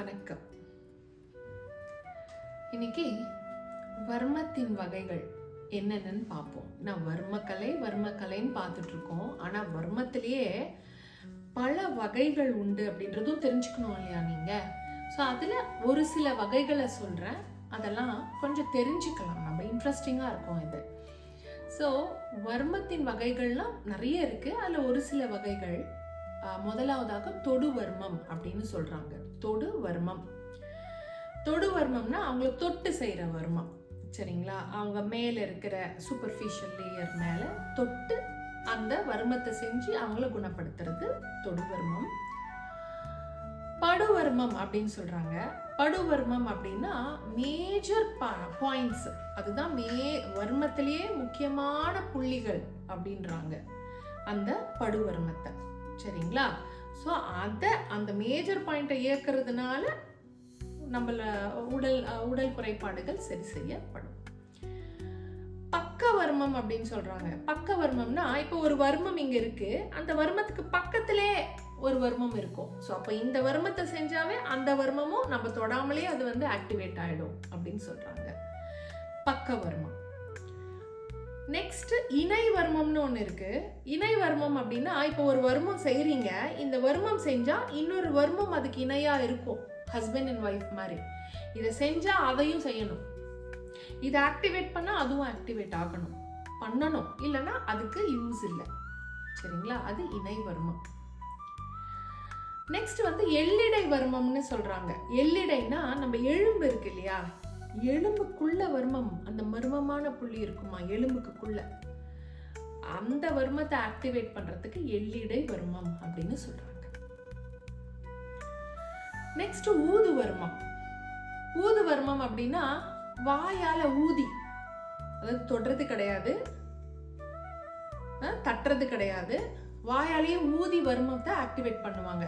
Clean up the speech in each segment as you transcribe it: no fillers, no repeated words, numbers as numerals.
வணக்கம். இன்னைக்கு வர்மத்தின் வகைகள் என்னென்னு பார்ப்போம். நான் வர்மக்கலைன்னு பார்த்துட்டு இருக்கோம். ஆனா வர்மத்திலேயே பல வகைகள் உண்டு அப்படின்றதும் தெரிஞ்சுக்கணும் இல்லையா நீங்க? ஸோ அதுல ஒரு சில வகைகளை சொல்றேன். அதெல்லாம் கொஞ்சம் தெரிஞ்சுக்கலாம், நம்ம இன்ட்ரெஸ்டிங்கா இருக்கும் இது. ஸோ வர்மத்தின் வகைகள்லாம் நிறைய இருக்கு. அதுல ஒரு சில வகைகள், முதலாவதாக தொடு வர்மம் அப்படின்னு சொல்றாங்க. தொடு வர்மம்னா அவங்கள தொட்டு செய்யற வர்மம், சரிங்களா? அவங்க மேல இருக்கிற சூப்பர்ஃபிஷியல் லேயர் மேல தொட்டு அந்த வர்மத்தை செஞ்சு அவங்கள குணப்படுத்துறது தொடு வர்மம். படுவர்மம் அப்படின்னு சொல்றாங்க. படுவர்மம் அப்படின்னா மேஜர் பாயிண்ட்ஸ், அதுதான் வர்மத்திலேயே முக்கியமான புள்ளிகள் அப்படின்றாங்க அந்த படுவர்மத்தை, சரிங்களா? ஸோ அந்த மேஜர் பாயிண்டை இயக்கிறதுனால நம்மள உடல் குறைபாடுகள் சரி செய்யப்படும். பக்கவர்மம் அப்படின்னு சொல்றாங்க. பக்கவர்மம்னா இப்போ ஒரு வர்மம் இங்க இருக்கு, அந்த வர்மத்துக்கு பக்கத்திலே ஒரு வர்மம் இருக்கும். ஸோ அப்போ இந்த வர்மத்தை செஞ்சாவே அந்த வர்மமும் நம்ம தொடாமலே அது ஆக்டிவேட் ஆயிடும் அப்படின்னு சொல்றாங்க. பக்கவர்மம். நெக்ஸ்ட் இணை வர்மம்னு ஒன்று இருக்கு. இணை வர்மம் அப்படின்னா இப்போ ஒரு வர்மம் செய்றீங்க, இந்த வர்மம் செஞ்சா இன்னொரு வர்மம் அதுக்கு இணையா இருக்கும், ஹஸ்பண்ட் அண்ட் ஒய்ஃப் மாதிரி. இதை செஞ்சா அதையும் செய்யணும், இதை ஆக்டிவேட் பண்ணா அதுவும் ஆக்டிவேட் பண்ணணும், இல்லைன்னா அதுக்கு யூஸ் இல்லை, சரிங்களா? அது இணை வர்மம். நெக்ஸ்ட் எள்ளிடை வர்மம்னு சொல்றாங்க. எள்ளிடைனா நம்ம எலும்பு இருக்கு இல்லையா, எலும்புக்குள்ள வர்மம், அந்த மர்மமான புள்ளி இருக்குமா எலும்புக்குள்ள, அந்த வர்மத்தை ஆக்டிவேட் பண்றதுக்கு எள்ளிடை வர்மம் அப்படின்னு சொல்றாங்க. நெக்ஸ்ட் ஊது வர்மம். ஊது வர்மம் அப்படின்னா வாயால ஊதி, அதாவது தொடுறது கிடையாது, தட்டுறது கிடையாது, வாயாலேயே ஊதி வர்மத்தை ஆக்டிவேட் பண்ணுவாங்க.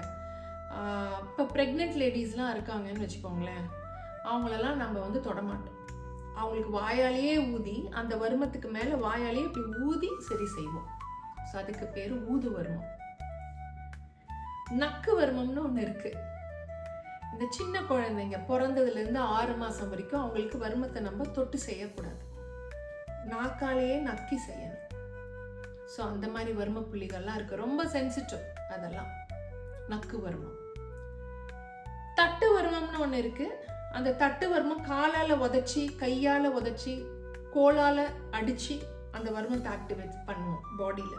இப்போ பிரெக்னென்ட் லேடிஸ்லாம் இருக்காங்கன்னு வச்சுக்கோங்களேன், அவங்களெல்லாம் நம்ம தொடமாட்டோம். அவங்களுக்கு வாயாலேயே ஊதி, அந்த வர்மத்துக்கு மேல வாயாலேயே இப்படி ஊதி சரி செய்வோம். ஸோ அதுக்கு பேரு ஊது வர்மம். நக்கு வர்மம்னு ஒண்ணு இருக்கு. இந்த சின்ன குழந்தைங்க பிறந்ததுல இருந்து 6 மாசம் வரைக்கும் அவங்களுக்கு வர்மத்தை நம்ம தொட்டு செய்யக்கூடாது, நாக்காலேயே நக்கி செய்யணும். ஸோ அந்த மாதிரி வர்ம புள்ளிகள்லாம் இருக்கு, ரொம்ப சென்சிட்டிவ் அதெல்லாம். நக்கு வர்மம். தட்டு வர்மம்னு ஒண்ணு இருக்கு. அந்த தட்டு வர்மம் காலால உதைச்சி, கையால உதைச்சி, கோலால அடிச்சு அந்த வர்மத்தை ஆக்டிவேட் பண்ணுவோம் பாடியில.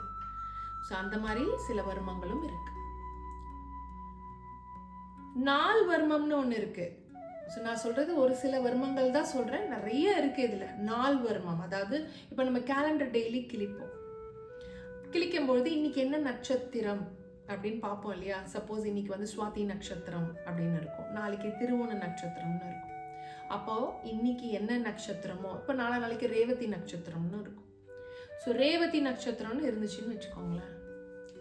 ஸோ அந்த மாதிரி சில வர்மங்களும் இருக்கு. நாள் வர்மம்னு ஒண்ணு இருக்கு. ஸோ நான் சொல்றது ஒரு சில வர்மங்கள் தான் சொல்றேன், நிறைய இருக்கு இதுல. நாள் வர்மம், அதாவது இப்ப நம்ம கேலண்டர் டெய்லி கிளிக்கும்பொழுது இன்னைக்கு என்ன நட்சத்திரம் அப்படின்னு பார்ப்போம் இல்லையா. சப்போஸ் இன்னைக்கு சுவாதி நட்சத்திரம் அப்படின்னு இருக்கும், நாளைக்கு திருவோண நட்சத்திரம்னு இருக்கும். அப்போ இன்னைக்கு என்ன நட்சத்திரமோ, இப்போ நாளைக்கு ரேவதி நட்சத்திரம்னு இருக்கும். ஸோ ரேவதி நட்சத்திரம்னு இருந்துச்சுன்னு வச்சுக்கோங்களேன்,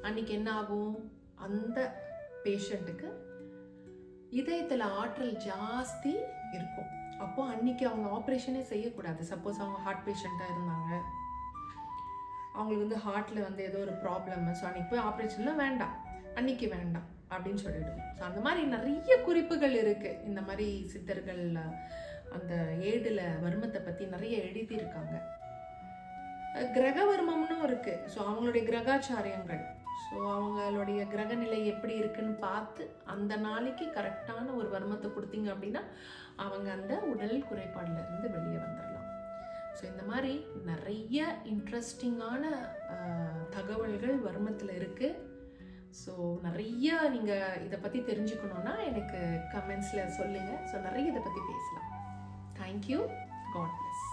அன்னைக்கு என்ன ஆகும், அந்த பேஷண்ட்டுக்கு இதயத்துல ஆற்றல் ஜாஸ்தி இருக்கும். அப்போ அன்னைக்கு அவங்க ஆப்ரேஷனே செய்யக்கூடாது. சப்போஸ் அவங்க ஹார்ட் பேஷண்டா இருந்தாங்க, அவங்களுக்கு ஹார்ட்ல ஏதோ ஒரு ப்ராப்ளம், ஸோ அன்னைக்கு போய் ஆப்ரேஷன்லாம் வேண்டாம், அன்னைக்கு வேண்டாம் அப்படின்னு சொல்லிடுவோம். ஸோ அந்த மாதிரி நிறைய குறிப்புகள் இருக்கு. இந்த மாதிரி சித்தர்கள் அந்த ஏடுல வர்மத்தை பத்தி நிறைய எழுதியிருக்காங்க. கிரகவர்மம்னு இருக்கு. ஸோ அவங்களுடைய கிரகாச்சாரியங்கள், ஸோ அவங்களுடைய கிரக நிலை எப்படி இருக்குன்னு பார்த்து அந்த நாளைக்கு கரெக்டான ஒரு வர்மத்தை கொடுத்தீங்க அப்படின்னா அவங்க அந்த உடல் குறைபாடுல இருந்து வெளியே வந்துடலாம். ஸோ இந்த மாதிரி நிறைய இன்ட்ரெஸ்டிங்கான தகவல்கள் வர்மத்தில் இருக்குது. ஸோ நிறைய நீங்கள் இதை பற்றி தெரிஞ்சுக்கணுன்னா எனக்கு கமெண்ட்ஸில் சொல்லுங்கள். ஸோ நிறைய இதை பற்றி பேசலாம். தேங்க்யூ. God plus.